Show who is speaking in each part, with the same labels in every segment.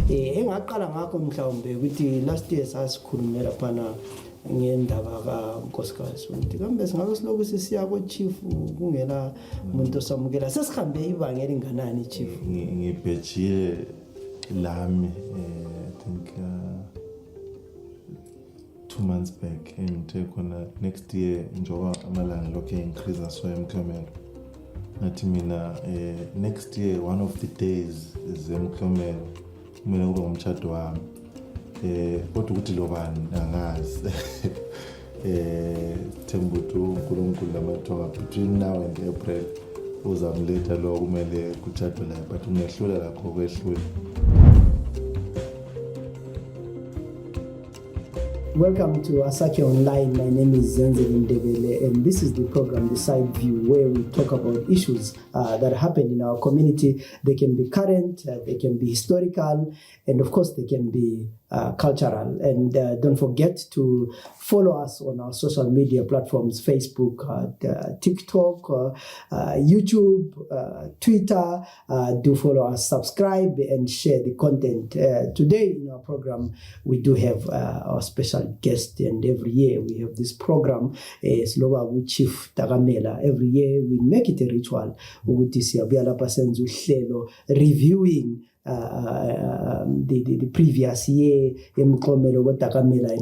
Speaker 1: engaqala ngakho mhlawumbe ukuthi last year sasikhulumela phana ngendaba kaNkosikazi ukuthi kambe singabe siloku sisiya ko-chief kungela umuntu osamukela sesihambe ibanga elinganani chief?
Speaker 2: Ngibhejile lami I think 2 months back engithe khona next year njengoba amalanga lokhu increase so emklomelo ngathi mina next year one of the days zemklomelo kumele kube umshado wami kodwa ukuthi lo bani angazi thembuthi uNkulunkulu lamathoka between now and April uzamletha lo kumele kuchadwe la but ungehlula lakho kwehlula.
Speaker 1: Welcome to Asake Online. My name is Zenzeli Ndebele, and this is the program, The Side View, where we talk about issues that happen in our community. They can be current, they can be historical, and of course, they can be cultural. And don't forget to follow us on our social media platforms, Facebook, TikTok, YouTube, Twitter. Do follow us, subscribe, and share the content. Today in our program, we do have our special guest, and every year we have this program, Slowa with Chief Tagamela. Every year we make it a ritual, reviewing the previous year and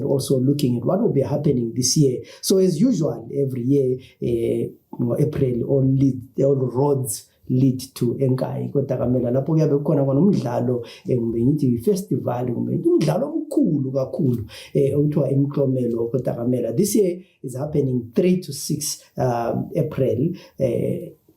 Speaker 1: also looking at what will be happening this year. So as usual, every year, April, all roads lead to Enkai kotakamela lapho kuyabe khona umdlalo ngumbe ngithi festival ngumbe umdlalo omkhulu kakhulu okuthiwa imklomelo kotakamela. This year is happening 3 to 6 April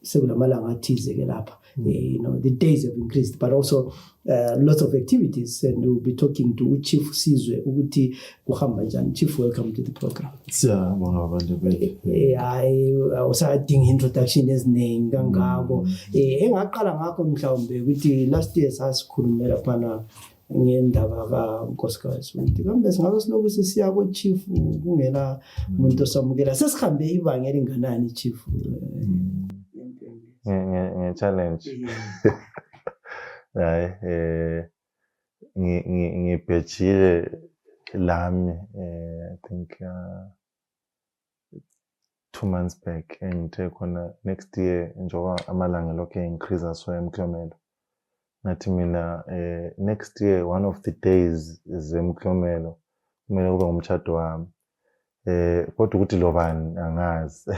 Speaker 1: sekulamalanga athize ke lapha. The days have increased, but also lots of activities, and we'll be talking to Chief Sizwe ukuthi kuhamba njani. Chief, welcome to the program.
Speaker 2: Siyabonga abantu bethu.
Speaker 1: Usadinga introduction eziningi kangako. Engaqala ngakho mhlawumbe ukuthi last year sasikhulumela phana ngendaba kaNkosikazi ukuthi kambe singabe siloku sisiya ko-chief kungela umuntu osamukela sesihambe ibanga elinganani chief?
Speaker 2: Challenge hayi ngibhejile lami I think 2 months back engithe khona next year njengoba amalanga lokhu increase so emklomelo ngathi mina next year one of the days zemklomelo kumele kube umshado wami kodwa ukuthi lo bani angazi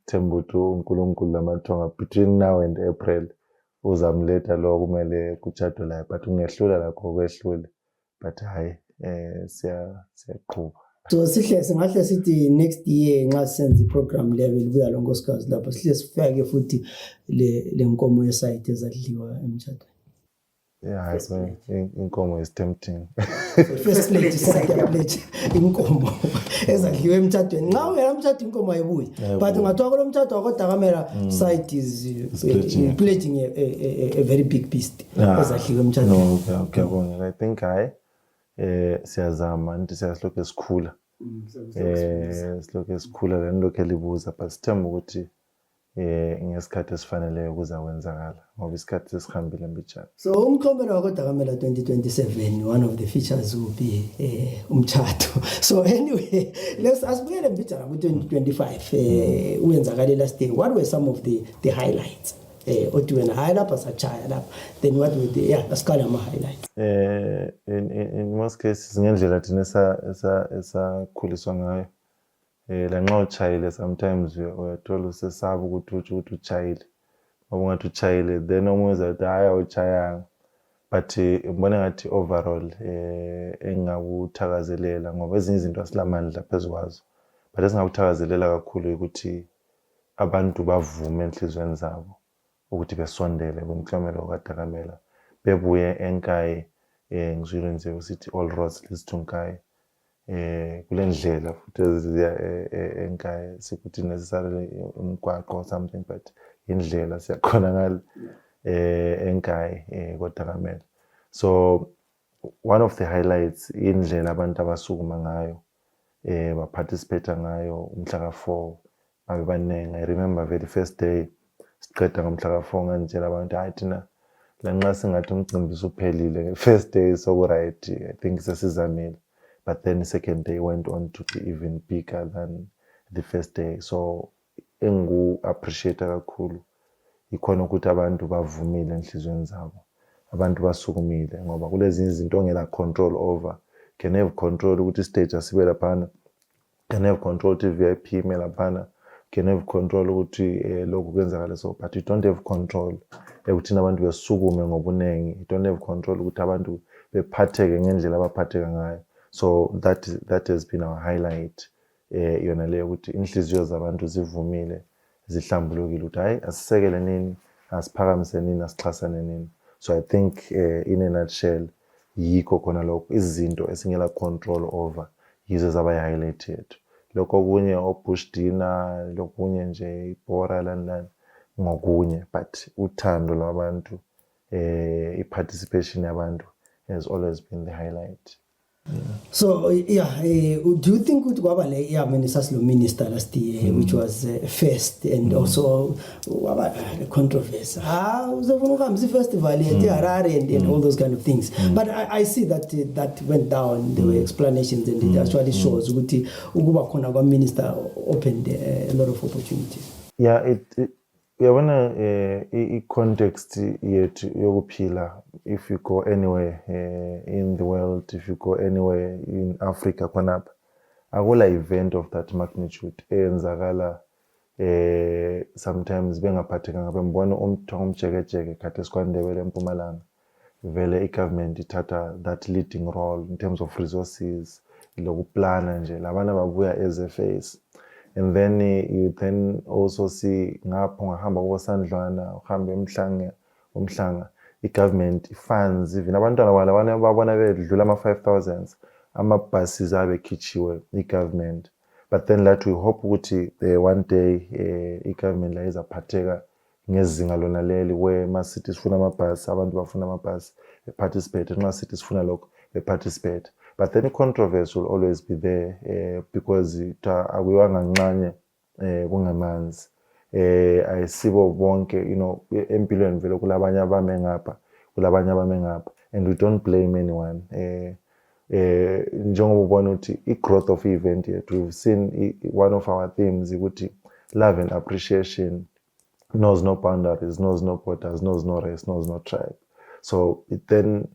Speaker 2: thembuthi uNkulunkulu lamathoka between now and April uzamletha lo kumele kuchadwe la but ungehlula lakho kwehlule but hayi siyaqhuba.
Speaker 1: So sihle singahle sithi next year nxa senze iprogram level buya lo Nkosikazi lapho sihle sifake futhi le nkomo yesite ezadliwa emtshadweni.
Speaker 2: Yeah, so inkomo is tempting.
Speaker 1: First plate side plate inkomo ezadliwa emtshadweni. Nxa uyamtshada inkomo ayibuyi. But ungathiwa kulo mtshado wakodakamela site is plating a very big beast ezadliwa emtshadweni.
Speaker 2: No, okay. I think siyazama nti siyasloke esikhula. Siloke esikhula le nto libuza but sithemba ukuthi ngesikhathi esifaneleyo kuzakwenzakala ngoba isikhathi sesihambile mbijana.
Speaker 1: So umklomelo wakodakamela 2027, one of the features will be umtshado. So anyway, let's asibuyele mbijana ku-2025 uyenzakale last day. What were some of the highlights? Othi wena hayi lapha sachaya lapha, then what were the asikale ama-highlights?
Speaker 2: In most cases ngendlela thina esakhuliswa ngayo la nxa uchayile sometimes uyathola usesaba ukuthi uchayile ngoba ungathi uchayile then omunye uzathi hayi awuchayanga but ngibona ngathi overall engakuthakazelela ngoba ezinye izinto asilamandla phezu kwazo but esingakuthakazelela kakhulu ukuthi abantu bavume enhlizweni zabo ukuthi besondele kumklomelo kaDakamela bebuye eNkayi ngizwile nje usithi all roads leads to Nkayi kule ndlela futhi eziya eNkayi sikuthi necessarily umgwaqo or something but indlela siyakhona ngale eNkayi koDakamela. So one of the highlights indlela abantu abasukuma ngayo baparticipate ngayo umhla ka4 abebanengi. I remember very first day siqeda ngomhla ka4 ngantshela abantu hayi thina lanxa singathi umcimbi usuphelile first day so right, I think sesizamile, but then the second day went on to be even bigger than the first day. So engu appreciate kakhulu ikhona ukuthi abantu bavumile enhlizweni zabo, abantu basukumile, ngoba kulezi izinto ongela control over. Can have control ukuthi stage asibe laphana, can have control ukuthi VIP ime laphana, can have control ukuthi lokhu kwenzakala so, but you don't have control ekuthina abantu besukume ngobunengi. You don't have control ukuthi abantu bephatheke ngendlela abaphatheka ngayo. So that has been our highlight, yona leyo ukuthi inhliziyo zabantu zivumile, zihlambulukile ukuthi hayi asisekele nini, asiphakamise nini, asixhasane nini. So I think in a nutshell yikho khona lokho izinto esingela control over yizo zabayi-highlight yethu. Lokho kunye obush dinner, lokunye nje ibhora lani ngokunye, but uthando lwabantu, i-participation yabantu has always been the highlight.
Speaker 1: So yeah, do you think ukuthi kwaba le sasilo minister last year, which was first, and also waba the controversy, uzofuna ukuhambisa festival eHarare and all those kind of things, but I see that went down. There were explanations, and it actually shows ukuthi ukuba khona kwa minister opened a lot of opportunities.
Speaker 2: Yeah, uyabona i-context yethu yokuphila, if you go anywhere in the world, if you go anywhere in Africa khonapha, akula event of that magnitude eyenzakala sometimes bengaphathekanga. Bembona umjekejeke khathi esikwandebele eMpumalanga, vele i-government ithatha that leading role in terms of resources, lokuplana nje, labana babuya as a face. And then you then also see ngapho ngahamba koSandlwana, uhambe umhlanga, i-government funds even abantwana balabana babona bedlula ama-5,000 ama-buses abekhitshiwe i-government. But then that we hope ukuthi one day i-government la izaphatheka ngezinga lona leli, where ma-city sifuna amabhasi, abantu bafuna amabhasi participate, nxa city sifuna lokho participate. But then the controversy will always be there because akuyiwanga ncane kungamanzi. Ayisibo bonke, empilweni vele kulabanye abame ngapha, kulabanye abame ngapha, and we don't blame anyone. Njengoba ubona ukuthi i-growth of event yethu, we've seen one of our themes ukuthi love and appreciation knows no boundaries, knows no borders, knows no race, knows no tribe. So then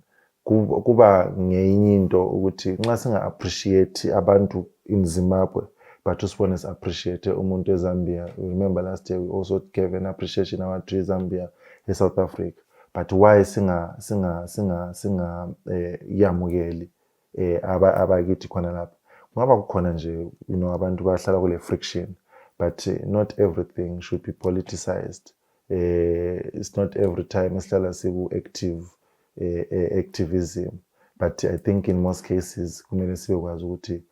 Speaker 2: kuba ngenye into ukuthi nxa singa appreciate abantu in Zimbabwe, but usibone appreciate umuntu eZambia. Remember last year we also gave an appreciation award to Zambia in South Africa. But why singa yamukeli abakithi khona lapha? Ngoba kukhona nje abantu bahlala kule friction, but not everything should be politicized. It's not every time esihlala siku active activism, but I think in most cases kumele sibekwazi ukuthi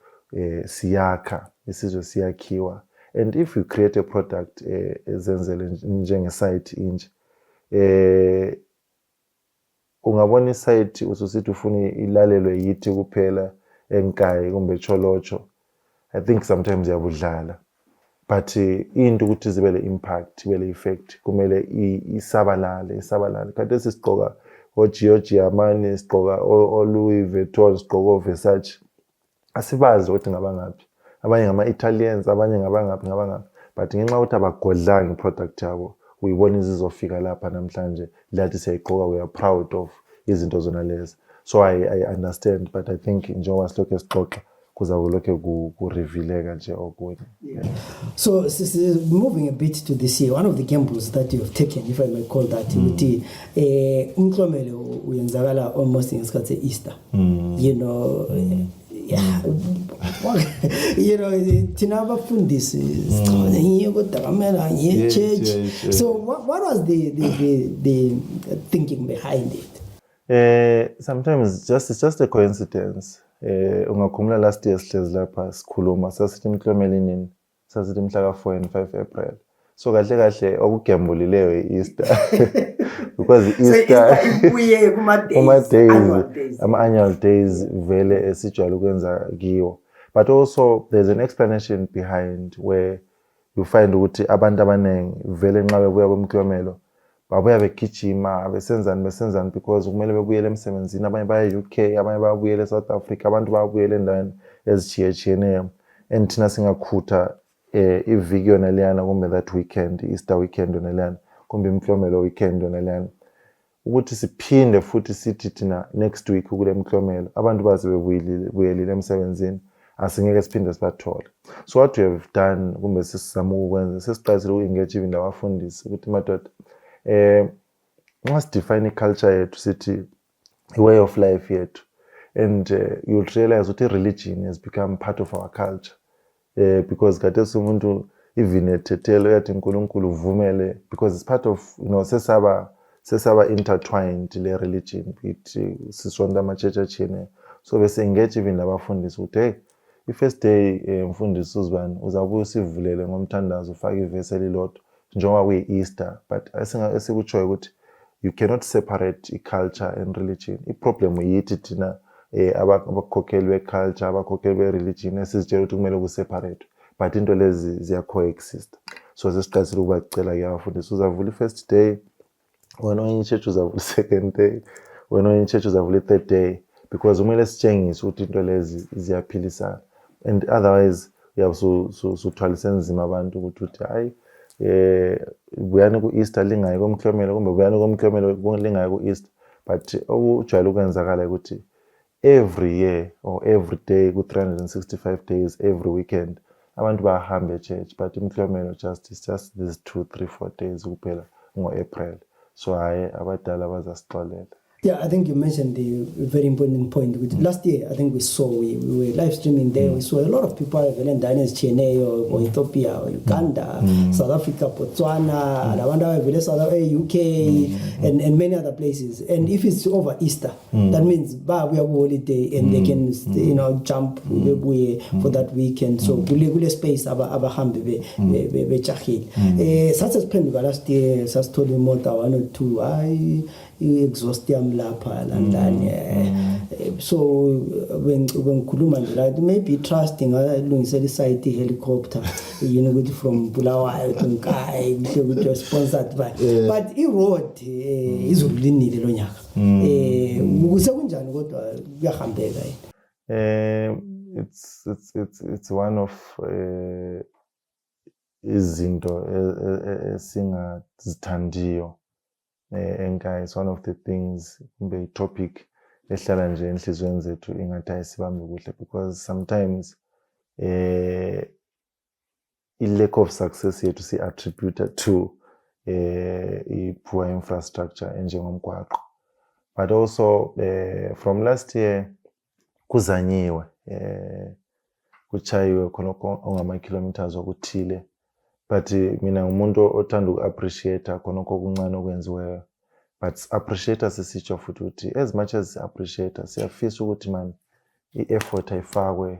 Speaker 2: siyakha, isizwe siyakhiwa. And if you create a product ezenzele njenge site inje, ungabona isite ususithi ufuna ilalelwe yithi kuphela enkayi kumbe Cholocho, I think sometimes yabudlala. But into ukuthi zibe le impact, ibe le effect, kumele isabalale. Kade sisigqoka oGiorgio Armani, sigqoka oLouis Vuitton, sigqoka oVersace, asibazi ukuthi ngabangaphi. Abanye ngama-Italians, abanye ngabangaphi. But ngenxa ukuthi abagodlanga iproduct yabo, uyibona izizofika lapha namhlanje, lathi siyayigqoka, we are proud of izinto zona lezi. So I understand, but I think njengoba silokhu sixoxa kuzawulokhe kurevealeka nje okunye.
Speaker 1: So moving a bit to this year, one of the gambles that you have taken, if I may call that, ukuthi umklomelo uyenzakala almost ngesikhathi se-Easter. Yeah, thina abafundisi ngiye kodakamela ngiye church. So what was the thinking behind it?
Speaker 2: Sometimes it's just a coincidence. Ungakhumula last year sihlezi lapha sikhuluma sasithi imklomelo inini, sasithi mhla ka 4 and 5 April. So kahle okugembulileyo i-Easter because Easter annual days vele esijwayele ukwenza kiwo. But also there's an explanation behind where you find ukuthi abantu abanengi vele nxa bebuya kwemklomelo babuya begijima besenzani because kumele bebuyele emsebenzini, abanye baya e-UK, abanye bayabuyela eSouth Africa, abantu bayabuyela endaweni ezitshiyetshiyeneyo. And thina singakhutha iviki yona leyana kumbe that weekend, Easter weekend yona leyana kumbe imklomelo weekend yona leyana, ukuthi siphinde futhi sithi thina next week kule mklomelo abantu baze bebuyelile emsebenzini, asingeke siphinde sibathole. So what we have done kumbe sisizama ukwenza, sesiqalisile uku-engage even abafundisi ukuthi madoda nxa sidefine i-culture yethu sithi i-way of life yethu, and you'll realize ukuthi religion has become part of our culture, because khathesi umuntu even ethethelo yathi uNkulunkulu uvumele, because it's part of, sesaba intertwined le religion, ithi sisonda ama-church atshiyeneyo. So bese engage even labafundisi ukuthi hey, i-first day mfundisi uzibani uzabuya usivulele ngomthandazo ufake ivesi elilodwa njengoba kuyi-Easter, but esikutshoyo ukuthi you cannot separate i-culture and religion. I-problem yithi thina abakhokheli be-culture, abakhokheli be-religion esizitshela ukuthi kumele kuseparate, but into lezi ziya-coexist. So sesiqalisile ukubacela-ke abafundisi, uzavula i-first day, wena onye i-church uzavula i-second day, wena onye i-church uzavula i-third day, because kumele sitshengise ukuthi into lezi ziyaphilisana. And otherwise uyabusuthwalise nzima abantu ukuthi hayi buyani ku-Easter lingayi komklomelo, kumbe buyani komklomelo lingayi ku-Easter. But okujwayele ukwenzakala ukuthi every year or every day ku-365 days, every weekend abantu bahamba e-church, but imklomelo it's just these 2, 3, 4 days kuphela ngo-April. So hayi abadala bazasixolela.
Speaker 1: Yeah, I think you mentioned a very important point. Last year, I think we were live streaming there. We saw a lot of people, Chennai or Ethiopia or Uganda, South Africa, Botswana, UK, and many other places. And if it's over Easter, that means we have a holiday and they can jump for that weekend. So gule space abahambe be such as pen last year, such told me more than 1 or 2 exhaustium lapha landani. So when kuluma nje, maybe trusting alungisela site helicopter from Bulawayo to Nkai which was sponsored by but i-road izulu linile lo nyaka kusekunjani kodwa kuyahambeka
Speaker 2: it's one of izinto esingazithandiyo enkai. It's one of the things, the topic ehlala nje enhlizweni zethu ingathi ayisibambe kuhle, because sometimes i-lack of success yethu si-attributed to i-poor infrastructure enjengomgwaqo. But also from last year kuzanyiwe kuchayiwe khonokho ongama-kilometers okuthile, but mina ngumuntu othanda uku-appreciate khonokho kuncane okwenziweyo. But appreciate sisitsho futhi ukuthi as much as appreciate siyafisa ukuthi man i-effort ayifakwe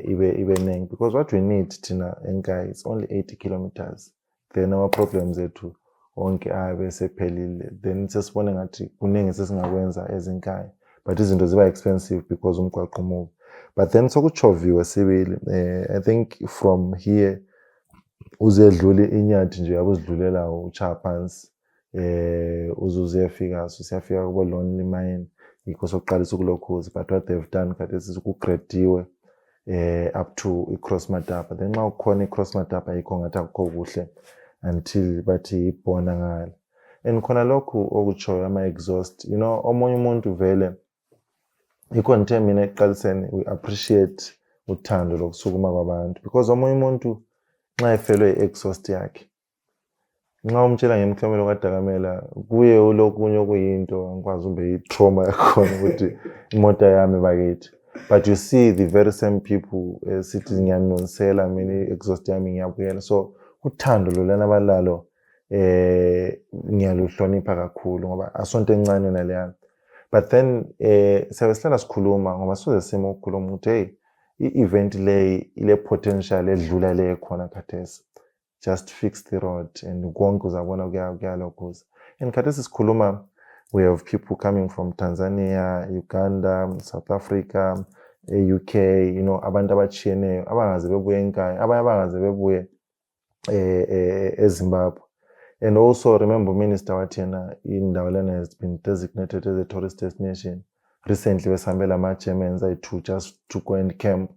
Speaker 2: ibe nengi, because what we need thina enkai is only 80 kilometers. Then our problems ethu onke abesephelile, then sesibone ngathi kuningi sesingakwenza ezinkai, but izinto ziba expensive because umgwaqo mubi. But then sokuchoviwe sibili, I think from here uzedlula inyathi nje yakuzidlulela uchaya phansi, uzuyafika siyafika kubo Lonely Mine, yikho sokuqalisa ukulokhuza. But what they've done khathesi ukugradiwe up to i-Cross Matapa. Then xa ukhona i-Cross Matapa yikho ngathi akukho kuhle until bathi ibona ngale. And khona lokhu okutshoyo ama-exhaust, omunye umuntu vele yikho nithe mina ekuqaliseni we appreciate uthando lokusukuma kwabantu, because omunye umuntu nxa efelwe i-exhaust yakhe, nxa umtshela ngemklomelo kaDakamela kuye ulokunye okuyinto angikwazi ube i-trauma yakhona ukuthi imoto yami bakithi. But you see the very same people sithi ngiyanonsela mina i-exhaust yami ngiyabuyela. So uthando lolana balalo ngiyaluhlonipha kakhulu ngoba asonto encane naleyana. But then siyabe sihlala sikhuluma ngoba soze sima ukukhuluma ukuthi hey, i-event ile potential edlula le khona khathesi, just fix the road and konke uzabona kuyalokhuza. And khathesi sikhuluma, we have people coming from Tanzania, Uganda, South Africa, UK, abantu abatshiyeneyo abangaze bebuye enkai, abanye abangaze bebuye eZimbabwe. And also remember Minister Watiena indawo lena has been designated as a tourist destination. Recently besihambela ama-Germans ayi-2 just to go and camp.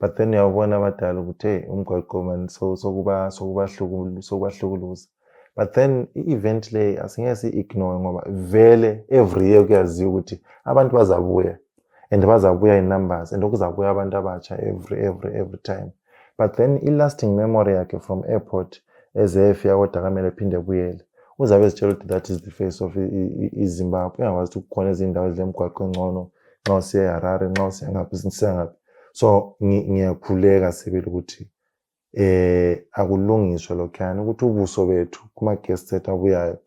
Speaker 2: But then uyabona abadala ukuthi hey umgwaqo man sokubahlukuluza. But then i-event le asingeke si-ignore ngoba vele every year kuyaziwa ukuthi abantu bazabuya and bazabuya in numbers and okuzabuya abantu abatsha every time. But then i-lasting memory yakhe from airport ezefika koDakamele ephinde ebuyele uzabe ezitshela ukuthi that is the face of iZimbabwe. Uyakwazi ukuthi kukhona izindawo ezemgwaqo engcono nxa usiya eHarare nxa usiya ngaphi usiya ngaphi. So ngiyakhuleka sibili ukuthi akulungiswe lokhuyana ukuthi ubuso bethu kuma guest set abuyayo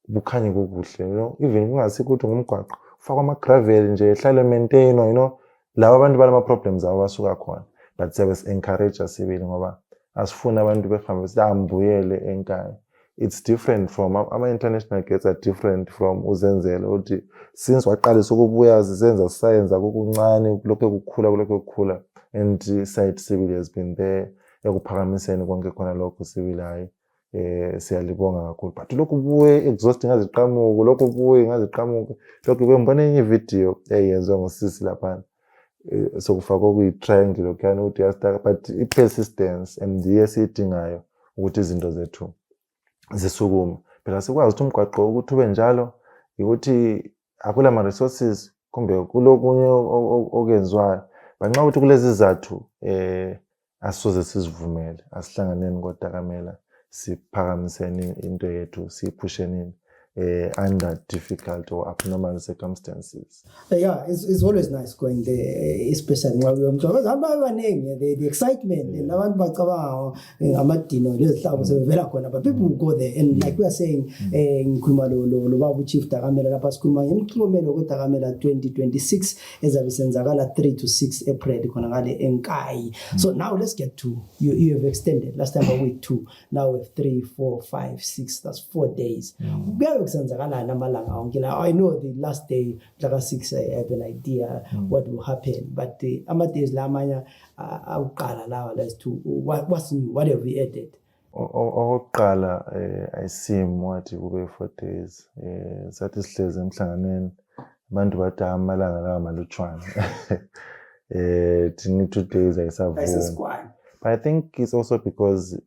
Speaker 2: bukhanye kukuhle, even kungasikho ukuthi ngumgwaqo ufakwa ama-gravel nje ehlale maintainwa, laba abantu balama problems abo basuka khona. But siyabe si-encourage sibili ngoba asifuna abantu behambe sihambuyele enkaya. It's different from ama-international guests are different from uZenzele ukuthi since waqalisa ukubuya sisenza sisayenza kukuncane lokho kukhula and site civil has been there ekuphakamiseni konke khona lokho civil hayi siyalibonga kakhulu. But lokho buye exhausting ngaziqhamuka lokho bembona enye video eyenziwa ngosisi lapha sokufakwa kuyi-triangle lokhuyana ukuthi yastaka, but i-persistence and yesiyidingayo ukuthi izinto zethu zisukume. Phela sikwazi ukuthi umgwaqo ukuthi ube njalo ukuthi akula ma-resources kumbe kulokunye okwenziwayo. Banxa ukuthi kulezi zathu asisoze sizivumele, asihlanganeni koDakamele siphakamiseni into yethu siyiphusheni under difficult or abnormal circumstances.
Speaker 1: Yeah, it's always nice going there, especially nxa uyomthwala abaningi the excitement and abantu bacabanga amadino lezihlabo sebevela khona, but people will go there and like we are saying ngikhuluma lo baba Chief Dakamele lapha sikhuluma ngemhlomelo koDakamele 2026 ezabe senzakala 3 to 6 April khona ngale eNkayi. So now let's get to you have extended last time a week 2, now we have 3, 4, 5, 6, that's 4 days. I know the last day, like 6, I have an idea what will happen, but the days lamanya as to what's new, what have we added?
Speaker 2: I see what kube 4 days. Sathi sihleze emhlanganeni abantu bathi amalanga la malutshwana. Tini 2 days ayisavuma. But I think it's also because,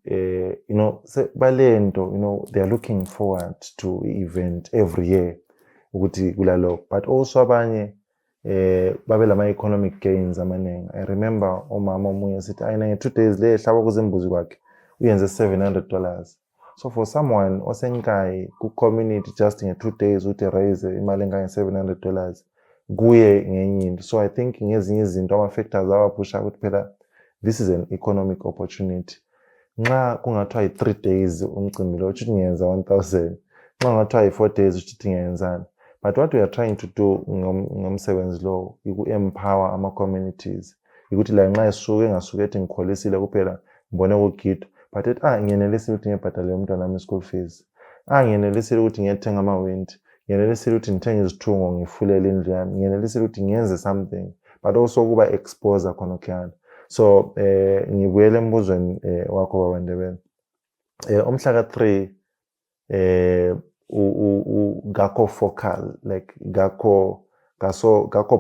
Speaker 2: Balento, they are looking forward to the event every year. But also, babelama economic gains. I remember, Mama Muya said, 2 days later, we earned $700. So for someone, Osenkai, who community just in 2 days, would raise $700. So I think in factors our push out this is an economic opportunity. Nxa kungathiwa 3 days umcimbi lo uthi ngiyenza 1000. Nxa kungathiwa 4 days uthi ngiyenzana. But what we are trying to do ngomsebenzi lo iku-empower ama-communities. Ukuthi la nxa esuke engasuke ethi ngikholisile kuphela ngibone ukugida. But ngiyenelisile ukuthi ngibhadale umntwana wami school fees. Ngiyenelisile ukuthi ngiyethenga amawindi. Ngiyenelisile ukuthi ngithenge izithungo ngifulele indlu yami. Ngiyenelisile ukuthi ngiyenze something. But also kuba exposure khona khona. So ngibuyele embuzweni wakho babandebele. Umhla ka-3 gakho focal, like gakho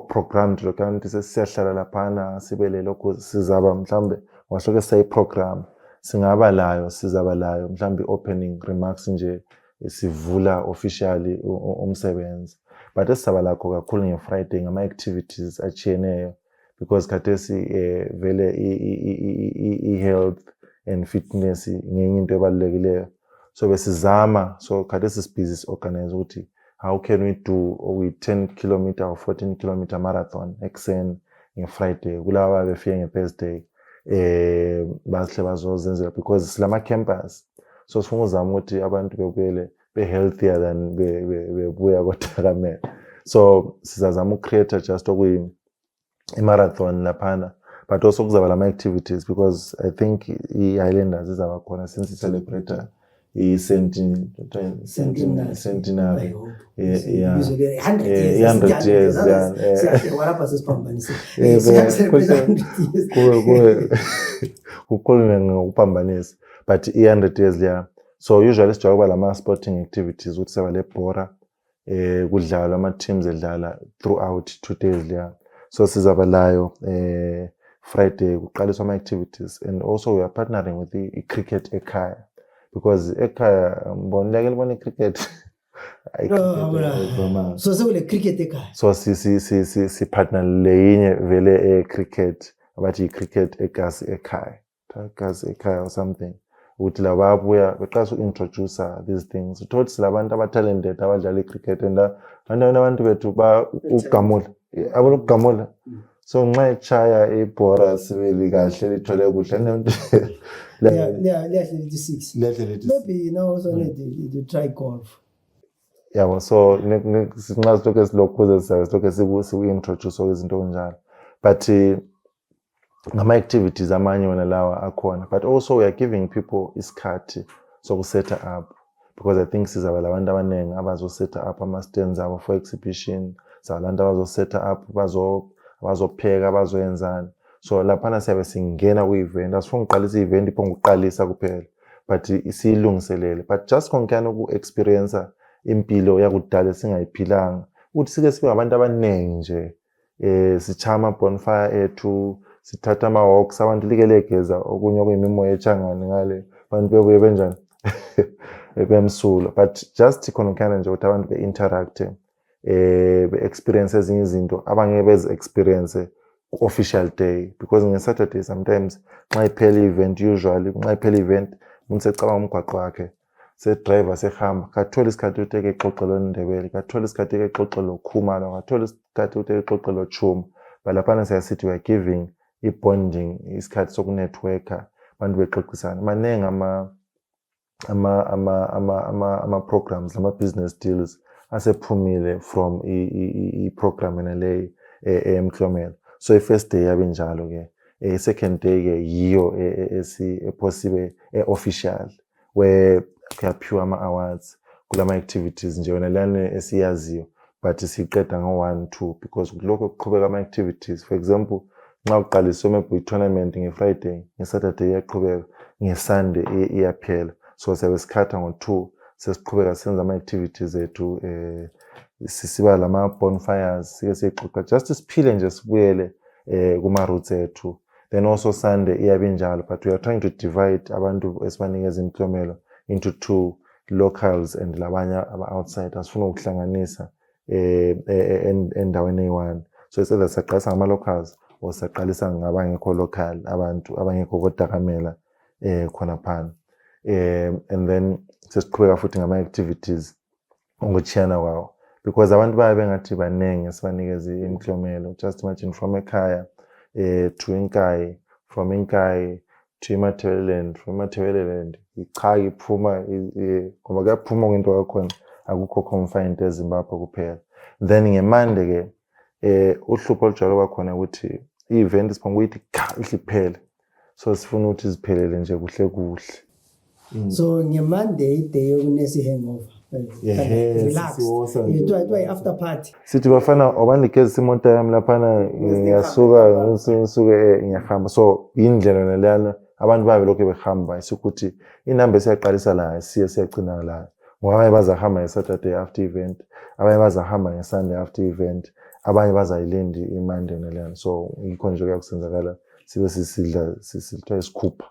Speaker 2: programmed lokho ukuthi sesiyahlala laphana sibele lokho sizaba mhlambe washoke say program singaba layo sizaba layo mhlambe opening remarks nje sivula officially umsebenzi. But esizaba lakho kakhulu ngeFriday ngama activities achiyeneyo. Because khathesi vele i-health and fitness ngenye into ebalulekileyo. So besizama, so khathesi sibhizi organize ukuthi how can we do 10 kilometer or 14 kilometer marathon ekuseni ngeFriday kulaba befike ngeThursday basihle bazozenzela because silama campus. So sifuna uzama ukuthi abantu bebuyele be-healthier than bebuya koDakamele. So sizazama ucreate just i-marathon laphana, but also kuzaba lama activities because I think i-Highlanders izaba khona since celebrate i-centenary. Yeah. 100 years. Kukhulume ngokuphambanisa, but i-100 years yeah. So usually sijakuba lama sporting activities ukuthi seba le bhora kudlalwa ama teams edlala throughout 2 days leya. So sizaba layo Friday kuqaliswa ama activities, and also we are partnering with the cricket ekhaya, because ekhaya ngibona cricket
Speaker 1: so sekule cricket ekhaya.
Speaker 2: So si partner leyinye vele cricket abathi cricket egasi ekhaya, egasi ekhaya or something, ukuthi la babuya beqasa uintroduce these things. Uthole silabantu abatalented abadlala cricket, and abantu bethu ba ugamula abona ukugamula. So nxa echaya ibhora sibeli kahle lithole kuhle
Speaker 1: maybe now also need to try golf.
Speaker 2: Yeah, so nxa silokhu silokhuze silokhu siku-introduce izinto kunjalo, but ngama-activities amanye wona lawa akhona, but also we are giving people isikhathi soku-set up, because I think sizaba labantu abaningi abazo-set up ama-stands abo for exhibition, sabantu abazo-set up bazopheka abazoyenzana. So laphana siyabe singena ku-event, asifuni uqalisa i-event iphonga uqalisa kuphela, but isiyilungiselele, but just konkana uku-experience impilo yakudala singayiphilanga, ukuthi sike sibe abantu abaningi nje, sichaya ama-bonfire ethu, sithatha ama-walks, abantu likelegeza okunye okuyimimoya echangane ngale, abantu bebuye benjani bemsula, but just khonokana nje ukuthi abantu be-interact, be-experience ezinye izinto abangeke bezi-experience official day, because nge-Saturday sometimes nxa iphela event, usually nxa iphela event umuntu secabanga umgwaqo wakhe, se-driver sehamba, kathola isikhathi uteke ixoxelo Ndebele, kathola isikhathi uteke ixoxelo Khumalo, kathola isikhathi uteke ixoxelo Chuma. But laphana siyasithi we are giving i-bonding, isikhathi soku-networker, abantu bexoxisana. Maningi ama-programs, ama-business deals asephumile from i-program enaleyo eMklomelo. So i-first day yabe njalo ke, second day ke yiyo possible official, where kuyaphiwa ama-awards kulama activities nje wena lana esiyaziyo, but siqeda ngo-1-2 because kulokho kuqhubeka ama-activities. For example, nxa uqaliswe maybe i-tournament nge-Friday, nge-Saturday iyaqhubeka, nge-Sunday iyaphela. So siyabe sikhatha ngo-2 sesiqhubeka senza ama-activities ethu, sisiba lama-bonfires, sike siyexoxa just siphile nje sibuyele kuma-roots ethu. Then also Sunday iyabe njalo, but we are trying to divide abantu esibanikeza Imklomelo into 2, locals and labanye aba-outside. Asifuna ukuhlanganisa endaweni eyi-1. So it's either siyaqalisa ngama-locals or siyaqalisa ngabangekho local, abantu abangekho kodakamela khona phana. And then sesiqhubeka futhi ngama-activities ngokuchiyana kwawo, because abantu baye bengathi baningi esibanikeza Imklomelo. Just imagine from ekhaya to Inkayi, from Inkayi to iMatabeleland, from iMatabeleland cha iphuma ngoba kuyaphuma kwento yakhona, akukho confined eZimbabwe kuphela. Then ngeMande ke uhlupho olujwayele kwakhona ukuthi i-event siphonga ukuthi cha ihliphelele, so sifuna ukuthi ziphelele nje kuhle kuhle.
Speaker 1: So ngeMonday day yokunesi hangover, relax, you do after party.
Speaker 2: Sithi bafana obanikeza imoto yami laphana ngiyasuke ngiyahamba. So indlela naleyana abantu babe lokho behamba isikuthi inamba esiyaqalisa la siyagcina la, ngoba abanye bazahamba nge-Saturday after event, abanye bazahamba nge-Sunday after event, abanye bazayilindi iMonday naleyana. So yikho nje kuyakusenzakala sibe sisidla isikhupha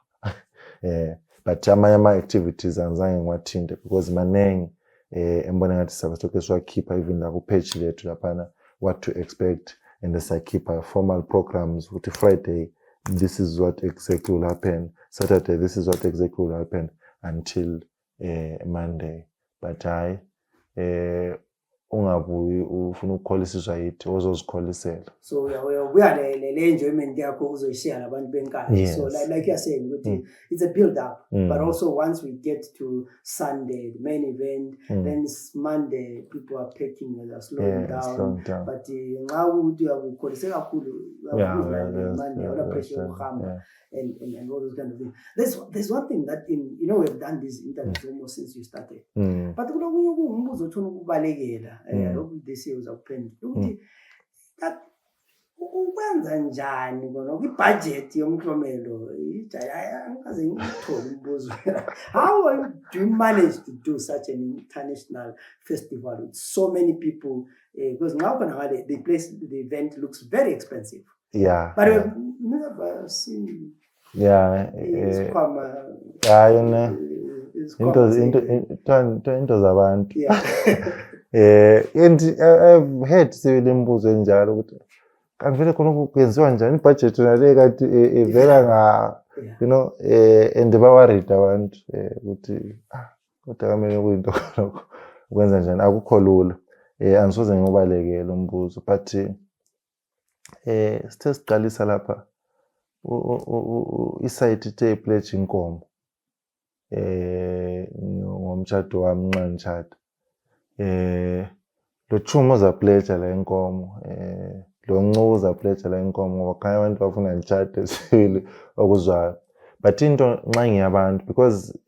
Speaker 2: but amanye ama-activities angizange ngiwathinte because maningi embona ngathi sabesilokhu siwakhipha even la ku-page lethu laphana what to expect, and siyakhipha formal programs ukuthi Friday this is what exactly will happen, Saturday this is what exactly will happen until Monday. But hayi ungabuyi ufuna ukukholisiswa yithi ozozikholisela.
Speaker 1: So we are the enjoyment yakho uzoyishare nabantu benkani. So like you are saying, it's a build up, but also once we get to Sunday, the main event, then Monday people are packing and slowing down. But now we are ukholisela kakhulu Monday, under pressure ukuhamba and all those kind of things. There's one thing that we've done these interviews almost since you started. But kulokunye umbuzo othona ukubalekela lokhu this year uzakuphendula ukuthi that ukwenza njani kona kwibudget yomklomelo angikaze ngithole umbuzo. How do you manage to do such an international festival with so many people? Because now the event looks very expensive.
Speaker 2: Yeah.
Speaker 1: But I've never seen.
Speaker 2: Yeah. Into zabantu. And I've heard sibili imbuzo enjalo ukuthi angivele khona kwenziwa njani ibudget nale kati ivela nga and bawarida abantu ukuthi kodwa kumele kuyinto lokho ukwenza njani akukho lula. Angisoze ngibalekele umbuzo but sithe siqalisa lapha isite ithe pledge inkomo ngomtshado wami nxa ngishada. Lo Chumo za pledge la inkomo lo Ncubo za pledge la inkomo ngoba khaya abantu bafuna ngishade sibili okuzwayo. But into nxa ngiyabantu because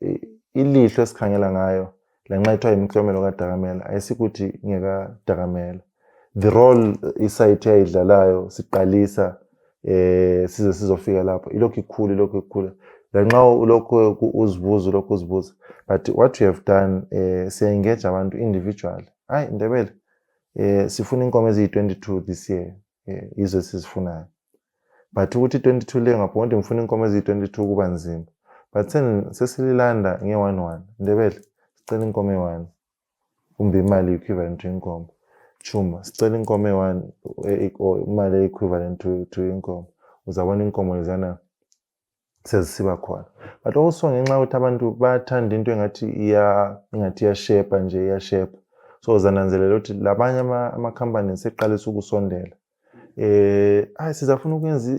Speaker 2: ilihlo esikhangela ngayo la nxa ithiwa imklomelo kaDakamela ayisikuthi ngeka Dakamela. The role isite yayidlalayo siqalisa size sizofika lapho ilokhu ikhulu la nxa ulokho uzibuza but what we have done siya-engage abantu individually. Hayi Ndebele sifuna inkomo eziyi-22 this year izo sizifunayo but ukuthi 22 le ngapha ngifuna inkomo eziyi-22 kuba nzima but sesililanda nge-1 Ndebele sicela inkomo e-1 kumbe imali equivalent to inkomo. Chuma sicela inkomo e-1 imali equivalent to inkomo uzabona inkomo lezana sezisiba khona. But also ngenxa ukuthi abantu bayathanda into engathi iyashepa nje iyashepa. So zananzelela ukuthi labanye ama-companies seqalisa ukusondela. Sizafuna ukwenza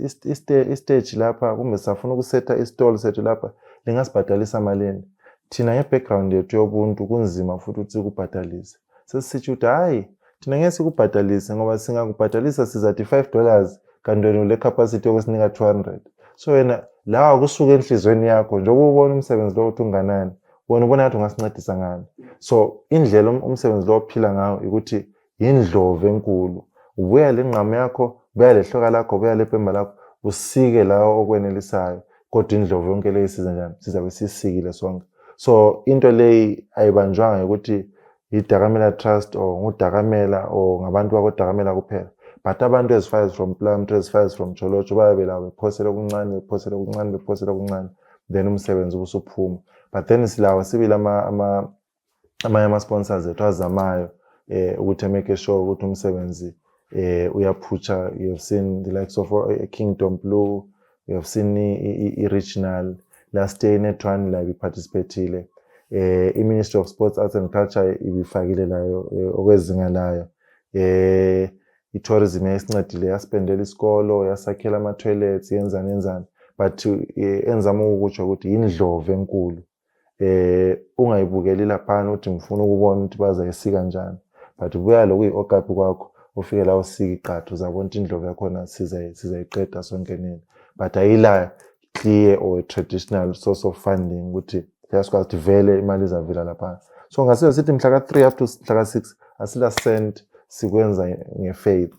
Speaker 2: i-stage lapha kumbe safuna ukusetha i-stall sethu lapha lingasibhadalisa malini. Thina nge-background yethu yobuntu kunzima futhi ukuthi sikubhadalise. Sesisithi ukuthi hayi thina ngeke sikubhadalise ngoba singakubhadalisa sizathi $5 kanti wena le capacity yokusinika 200. So wena la kusuka enhlizweni yakho njengoba ubona umsebenzi lo uthi unganani wena ubona ngathi ungasincedisa ngani. So indlela umsebenzi lo ophila ngayo ukuthi indlovu enkulu ubuya le ngqamo yakho buya lehloka lakho buya lepemba lakho usike lawo okwenelisayo kodwa indlovu yonke le isiza njani sizabe sisikile sonke. So into leyi ayibanjwanga ukuthi iDakamela Trust or nguDakamela or ngabantu bakoDakamela kuphela but abantu as from Plum, as from Cholocho bayabe la bephosela okuncane then umsebenzi ubusuphuma. But then silawa sibili ama sponsors ethu azamayo ukuthi make sure ukuthi umsebenzi uyaphutsha. You have seen the likes of Kingdom Blue, you have seen i-regional last year net1 la biparticipatile. I-Ministry of Sports, Arts and Culture ibifakile layo okwezinga layo. I-tourism yasincedile yaspendela isikolo yasakhela ama-toilets yenzani but enzama ukutsho ukuthi indlovu enkulu. Ungayibukeli laphana uthi ngifuna ukubona ukuthi bazayisika kanjani but buya lo kuyi-okapi kwakho ufike la usika iqatha uzabona ukuthi indlovu yakhona sizayiqeda sonke nini. But ayila clear or traditional source of funding ukuthi yasikwazi ukuthi vele imali izavela lapha. So ngasiyo sithi mhla ka-3 up to mhla ka-6 asila sent sikwenza ngefaith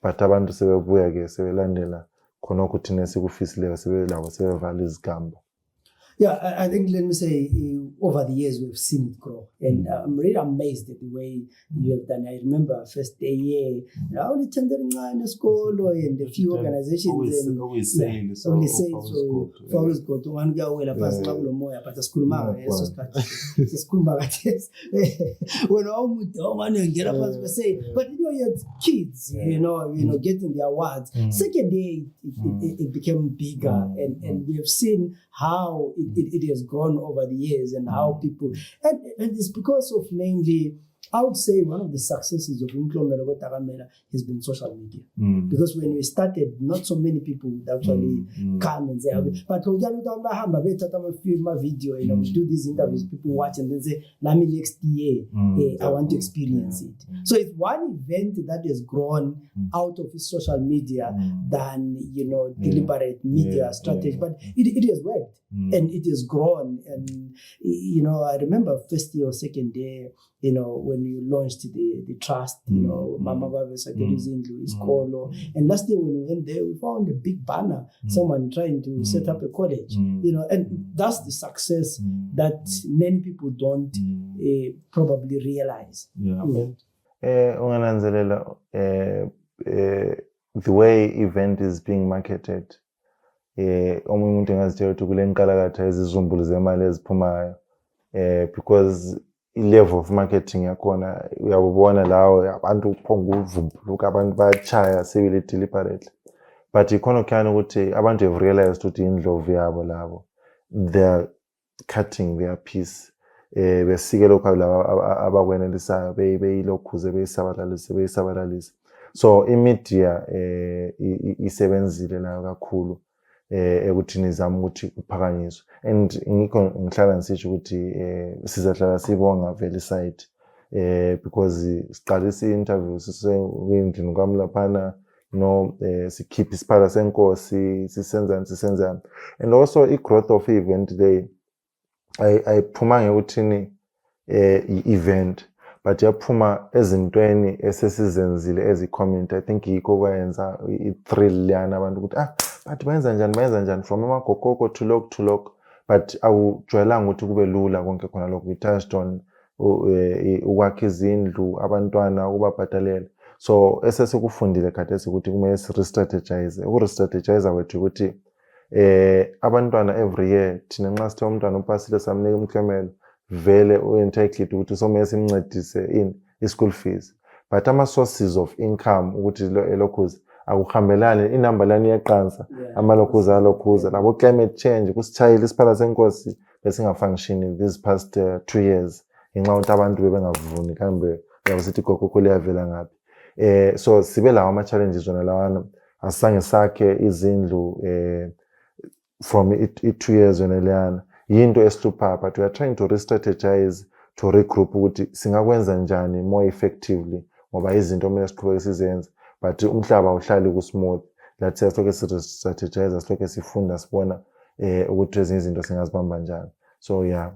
Speaker 2: but abantu sebebuya ke sebelandela khona ukuthi nesikufisileyo sebelabo sebevala izigamba.
Speaker 1: Yeah, I think let me say over the years we've seen it grow and I'm really amazed at the way you have done. I remember first day year I only attended in school and a few organizations and always saying so always go to one guy where pass kulo moya but school ma eso start school ma when all get up and say but you're kids you know getting the awards. Second day it became bigger and we have seen how it has grown over the years and how people and it's because of mainly I would say one of the successes of Umklomelo Dakamela has been social media. Because when we started, not so many people would actually come and say, but we film a video, we do these interviews, people watch and then say, let me next year, I want to experience it. So it's one event that has grown out of social media than, deliberate media strategy, but it has worked and it has grown. And, I remember first year or second day, when when you launched the trust, you know, Mama Baba Sakeli Zindlu, Iskolo. And last year when we went there, we found a big banner, someone trying to set up a college, you know, and that's the success that many people don't probably realize.
Speaker 2: Ungananzelela, the way event is being marketed, omunye umuntu engazitshela ukuthi kule nkalakatha ezizumbulu zemali eziphumayo, because i-level of marketing yakhona uyabona lawo abantu uphonga uvumbuluka, abantu bayachaya sibili deliberately, but ikhona kukhanya ukuthi abantu have realized ukuthi indlovu yabo labo, they're cutting their piece, besike lokho laba abakwenelisayo beyilokhuze beyisabalalisa. So imedia isebenzile nayo kakhulu ekuthini izama ukuthi kuphakanyiswe, and ngikho ngihlala ngisho ukuthi sizahlala sibonga vele side because siqalisa i-interview sisendlini kaMlaphana, no, sikhipha isiphala senkosi, sisenzani, and also i-growth of event le ayiphuma ngekuthini i-event, but yaphuma ezintweni esesizenzile ezi-community. I think yikho kwayenza i-thrill yana abantu ukuthi but bayenza njani from amagokoko to lokho, but awujwayelanga ukuthi kube lula konke khona lokho. We touched on ukwakha izindlu, abantwana ukubabhadalela, so esesikufundile khathesi ukuthi kumele si-restrategize. Uku-restrategize kwethu ukuthi abantwana every year thina nxa sithe umntwana upasile samnika umklomelo, vele u-entitled ukuthi somele simncedise in i-school fees, but ama-sources of income ukuthi elokhuza akuhambelani, inamba lani iyaqansa, amalokhuza alokhuza, labo climate change kusithayile isiphala senkosi besingafunction these past 2 years ngenxa ukuthi abantu bebengavuni, kambe uyabasithi gogo liyavela ngaphi. So sibe lawo ama-challenges wona lawana, asange sakhe izindlu from 2 years wena leyana, yinto esihlupha, but we are trying to re-strategize, to regroup ukuthi singakwenza njani more effectively, ngoba izinto kumele siqhubeke sizenze, but umhlaba uhlali ku-smooth. That's sihlokhe si-strategize, sihlokhe sifunda sibona ukuthi ezinye izinto singazibamba njani. So yeah,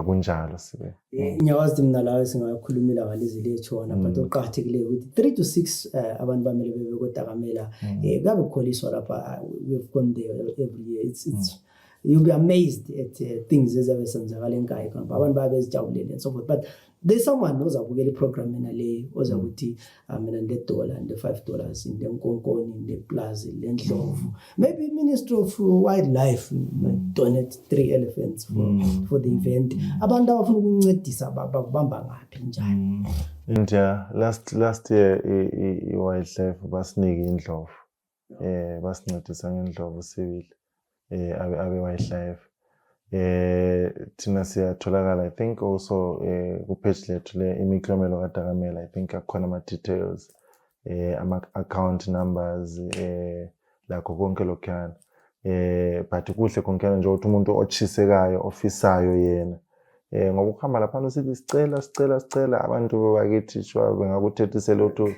Speaker 2: kunjalo sibe.
Speaker 1: Ngiyawazi mina lawo singakhulumela ngalezi lechona, but oqhathekile ukuthi 3 to 6 abantu bamele bebe kodakamela, kuyabe kukholiswa lapha. We've gone there every year. It's you'll be amazed at things ezabe senzakala enkaya khona, abantu babezijabulele and so forth. But there's someone who ozabukela iprogram mina le ozakuthi mina $100 and $5 in the Nkonkoni, in the plaza, in Ndlovu. Maybe Ministry of Wildlife might donate 3 elephants for the event. Abantu abafuna ukuncedisa babamba ngaphi njani?
Speaker 2: India last year i-wildlife basinika indlovu, basincedisa ngendlovu sibili, abe-wildlife. Thina siyatholakala, I think also ku-page lethu le imiklomelo kaDakamele, I think akhona ama-details, ama-account numbers, lakho konke lokhuyana. But kuhle konkena nje ukuthi umuntu ochisekayo, ofisayo yena, ngoba ukuhamba laphana usithi sicela abantu bakithi shwa bengakuthethisela ukuthi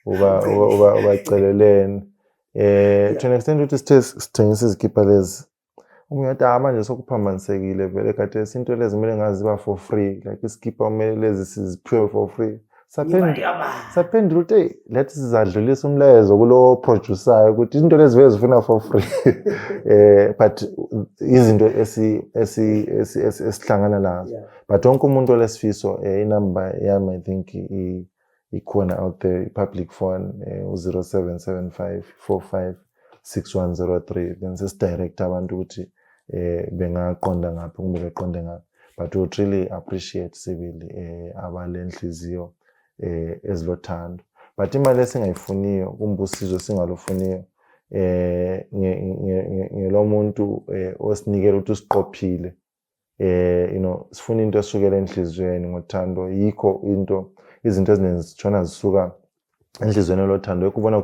Speaker 2: ubacelelene. To an extent ukuthi sithengisa izikipa lezi, umuyata manje sokuphambanisekile vele khathesi into lezi kumele ngaziba for free, like iskipa kumele lezi siziphiwe for free. Saphendula ukuthi lethi sizadlulisa umlayezo kulo producer ukuthi into lezi vele zifuna for free. But izinto esihlangana nazo, but wonke umuntu olesifiso, inamba yami I think ikhona out there, public phone 0775 45 6103, then sesidirect abantu ukuthi bengaqonda ngaphi kumbe beqonde ngaphi. But we really appreciate sibili abalenhliziyo ezilothando, but imali esingayifuniyo kumbusizwe singalufuniyo ngelo muntu osinikela ukuthi usiqophile, sifuna into esukela enhlizweni ngothando. Yikho izinto eziningi zitshona zisuka enhlizweni lothando, ukubona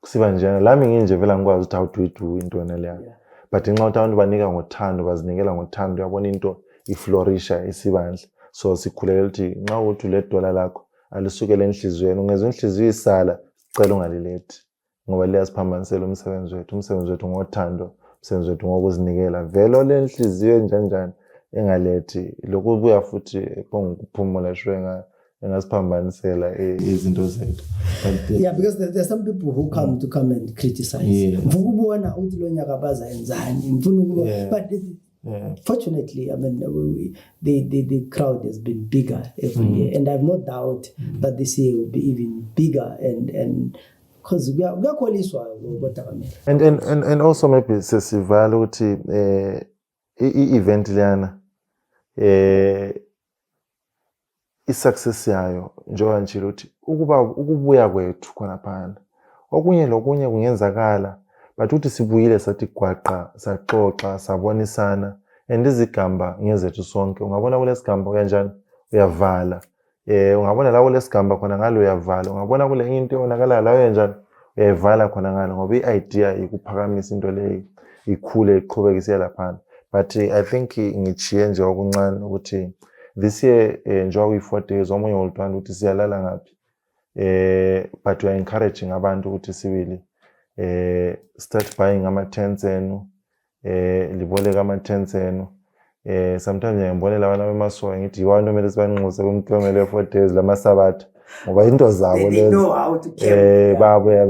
Speaker 2: kusiba njena lami nginje vela ngikwazi ukuthi how do we do into leyo. But nxa ukuthi abantu banika ngothando, bazinikela ngothando, uyabona into iflourisha isibandla. So sikhulela ukuthi nxa uthi $1 lakho alisukele enhlizweni, ungezwe inhliziyo isala, sicela ungalilethi, ngoba liyasiphambanisela umsebenzi wethu ngothando, umsebenzi wethu ngokuzinikela. Vele le nhliziyo njani engalethi lokho kubuya futhi ukuphumula shwe engasiphambanisela izinto zethu.
Speaker 1: Yeah, because there are some people who come and criticize. Mfukubona uthi lo nyaka bazayenzani mfuna ukuba but fortunately, I mean, the crowd has been bigger every year, and I have no doubt that this year will be even bigger, and because we are
Speaker 2: and also maybe sesivala ukuthi i-event liyana i-success yayo njengoba ngitshilo ukuthi ukubuya kwethu khona phana okunye lokunye kungenzakala but uthi sibuyile sathi gwaqa saxoxa sabonisana and izigamba ngezethu sonke ungabona kule sigamba kanjani uyavala ungabona la kule sigamba khona ngalo uyavala ungabona kule into eyonakala la uyenjani uyavala khona ngalo ngoba i-idea ikuphakamisa into leyo ikhule iqhubekise lapha but I think ngichiye nje okuncane ukuthi this year njengoba uyi4 days omunye olutwana ukuthi siyalala ngapi but we are encouraging abantu ukuthi sibili start buying ama-tents enu liboleka ama-tents enu sometimes ngiyambonela abana bemasoya ngithi yiwa nto kumele sibanxuse kumklomelo 4 days lamasabatha ngoba into zabo lezo babuya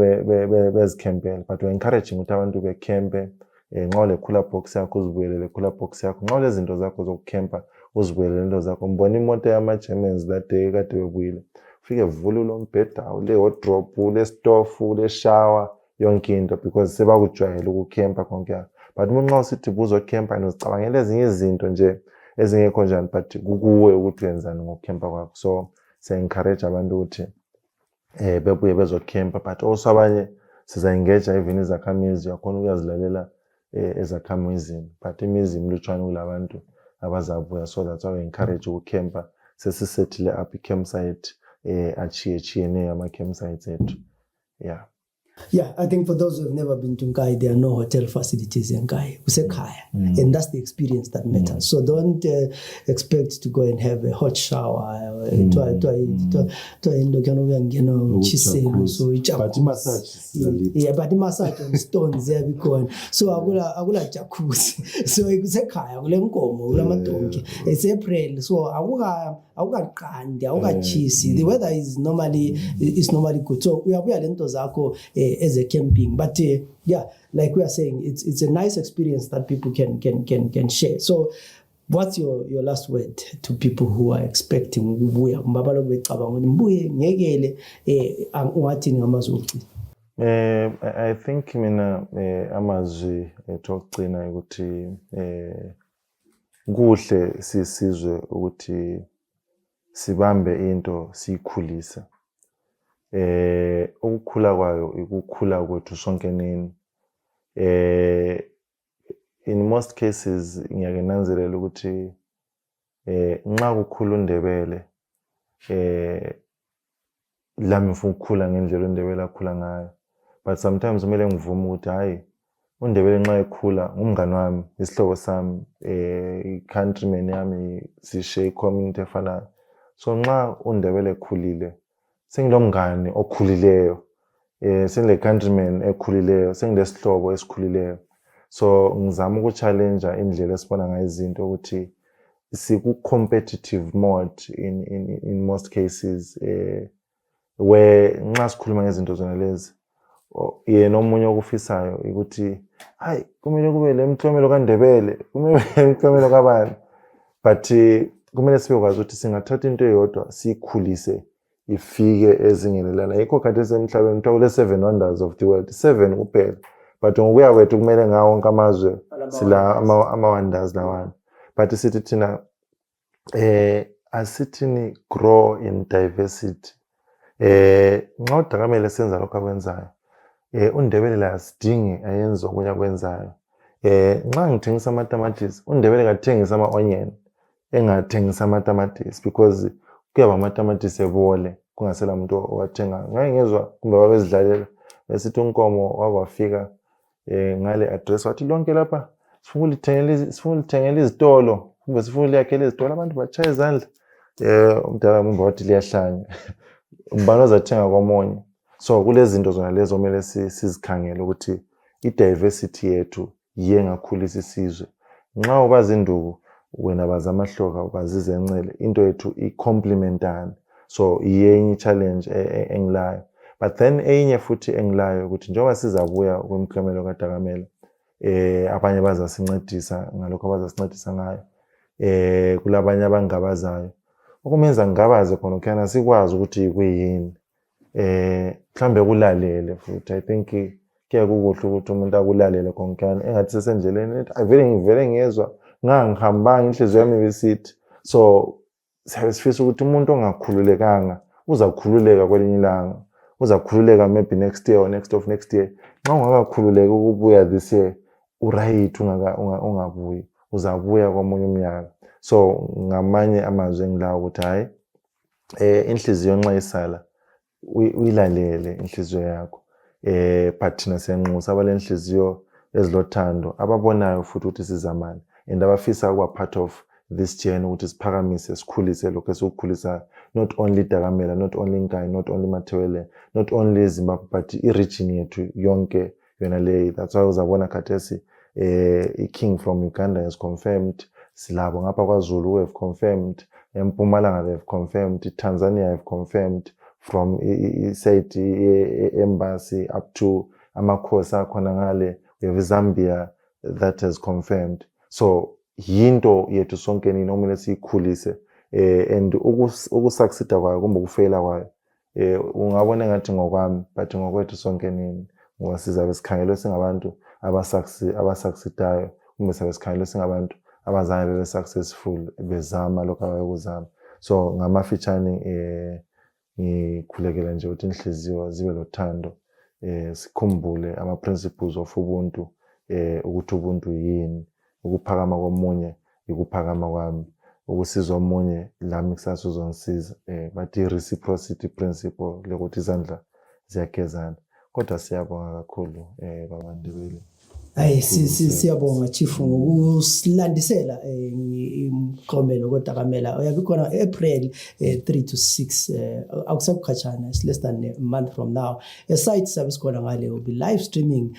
Speaker 2: bezikhempela but we encouraging ukuthi abantu bekhempe nxa le cooler box yakho uzibuyelele cooler box yakho nxa lezi zinto zakho zokukhempa uzibuyelele into zakho mbona imoto yama-Germans that day kade bebuyile ufike vula lo mbheda ule wardrobe le stofu le shower yonke into because sebakujwayele ukukhempa konke but nxa usithi buzokhempa nozicabangela ezinye izinto nje ezingekho njani but kukuwe ukuthi wenzani ngokukhempa kwakho so encourage abantu ukuthi bebuye bezokhempa but also abanye siza engage even izakhamizi yakhona ukuyazilalela ezakhamizini but imizi imlutshwana kulabantu abazabuya so that's why we encourage ukukhempa sesisettle up i-campsite achiyene ama-campsites ethu
Speaker 1: Yeah, I think for those who have never been to Nkai, there are no hotel facilities in Nkai. Usekhaya. And that's the experience that matters. So don't expect to go and have a hot shower. But massage on stones there because so akula jacuzzi. So usekhaya kule nkomo kula madonki. It's April, so awukaqandi awukachisi. The weather is normally good. So uyabuya lento zakho as a camping, but yeah, like we are saying, it's a nice experience that people can share. So what's your last word to people who are expecting ukubuya mbabalo becabanga mbuye ngekele ungathini ngamazwi
Speaker 2: I think mina amazwi etokugcina ukuthi kuhle sisizwe ukuthi sibambe into siyikhulisa ukukhula kwayo ukukhula kwethu sonke nini in most cases ngiyake nanzelela ukuthi nxa kukhula uNdebele lami mfuna ukukhula ngendlela uNdebele akhula ngayo but sometimes kumele ngivume ukuthi hayi uNdebele nxa ekhula ngumngane wami isihlobo sami i-countryman yami sishare community efanayo so nxa uNdebele ekhulile sengilomngane okhulileyo sengile countryman ekhulileyo sengilesihlobo esikhulileyo so ngizama ukuchallenge indlela esibona ngayo izinto ukuthi siku competitive mode in most cases where nxa sikhuluma ngezinto zona lezi yena omunye okufisayo ukuthi hayi kumele kube lemklomelo kaNdebele kumele lemklomelo kabani but kumele sibe kwazi ukuthi singathatha into eyodwa sikhulise ifike ezingeni lana yikho kade semhlabeni kuthiwa kule 7 wonders of the world 7 kuphela but ngokuya kwethu kumele ngawo wonke amazwe sila ama-wonders lawana but sithi thina asithini grow in diversity nxa uDakamele senza lokho akwenzayo uNdebele la asidingi ayenze okunye akwenzayo nxa ngithengisa amatamatisi uNdebele kathengisa ama-onion engathengisa amatamatisi because kuyaba amatamatisi ebole kungasela umuntu owathenga ngake ngezwa kumbe babezidlalela besithi unkomo wakwafika ngale address wathi lonke lapha sifuna ulithengela izitolo kumbe sifuna uliyakhela izitolo abantu bachaya izandla umdala mumba wathi liyahlanya umbani ozathenga komonye so kulezi zinto zona lezo kumele sizikhangele ukuthi i-diversity yethu yengakhulisa isizwe nxa ubazi induku wena bazamahloka bazizencele into yethu i-complementana. So iyenye challenge engilayo. But then enye futhi engilayo ukuthi njengoba sizabuya kwemiklomelo kaDakamele abanye bazasincedisa ngalokho abazasincedisa ngayo. Kulabanye abangabazayo. Ukumenza ngigabaze khona ukuyana sikwazi ukuthi kuyini. Mhlambe kulalele futhi I think kuya kukuhle ukuthi umuntu akulalele konkana engathi sesendleleni vele ngiyezwa ngangihambanga inhliziyo yami besithi. So sifisa ukuthi umuntu ongakhululekanga uzakhululeka kwelinye ilanga, uzakhululeka maybe next year or next of next year. Nxa ungakakhululeka ukubuya this year uright ungabuyi, uzabuya komunye umnyaka. So ngamanye amazwi engilawo ukuthi hayi inhliziyo nxa isala uyilalele inhliziyo yakho. But thina siyanxusa abalenhliziyo ezilothando ababonayo futhi ukuthi sizamani and abafisa ukuba part of this journey ukuthi siphakamise sikhulise lokho esikukhulisa, not only Dakamela, not only Nkayi, not only Mathewele, not only Zimbabwe but i-region yethu yonke yona le. That's why uzabona khathesi i-King from Uganda has confirmed, silabo ngapha kwaZulu who have confirmed, eMpumalanga they have confirmed, Tanzania have confirmed, from said embassy up to amakhosi akhona ngale, we have Zambia that has confirmed. So yinto yethu sonke nini okumele siyikhulise and ukusucceeda kwayo kumbe ukufeyila kwayo ungabona ngathi ngokwami but ngokwethu sonke nini ngoba sizabe sikhangelwe singabantu abasucceedayo kumbe sizabe sikhangelwe singabantu abazange bebe successful bezama lokho abayokuzama. So ngamafitshane ngikhulekela nje ukuthi inhliziyo zibe lothando, sikhumbule ama principles of ubuntu, ukuthi ubuntu yini, ukuphakama komunye ukuphakama kwami, ukusiza omunye lami kusasa uzongisiza. But i-reciprocity principle lokuthi izandla ziyagezana. Kodwa siyabonga kakhulu babaNdebele.
Speaker 1: Hayi siyabonga chief ngokusilandisela imklomelo koDakamela. Uyabikhona April 3 to 6 akusabukhachana, it's less than a month from now. A site service khona ngale will be live streaming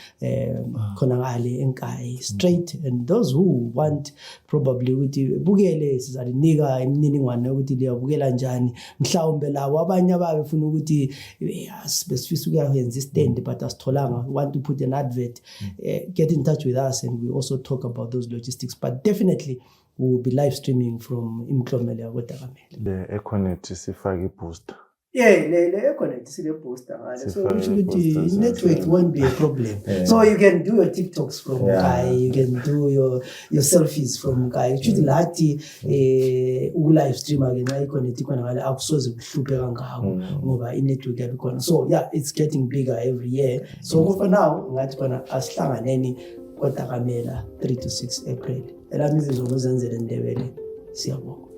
Speaker 1: khona ngale eNkayi straight, and those who want probably ukuthi bukele sizalinika imininingwane ukuthi liyabukela njani, mhlawumbe lawo abanye abafuna ukuthi sifisa ukuyenza istand but asitholanga, want to put an advert, get in touch with us and we also talk about those logistics. But definitely we will be live streaming from imklomelo yakoDakamele.
Speaker 2: The Econet sifake i-booster.
Speaker 1: Yeah, the Econet is the booster. So the network won't be a problem. So you can do your TikToks from Nkayi, you can do your selfies from Nkayi. Actually, lati live stream again. Econet ikona ngale akusoze kuhluphe kangako ngoba i-network yabikhona. So yeah, it's getting bigger every year. So for now, ngathi khona asihlanganeni koDakamela 3 to 6 April. Elami izizolo zenzele Ndebele. Siyabonga.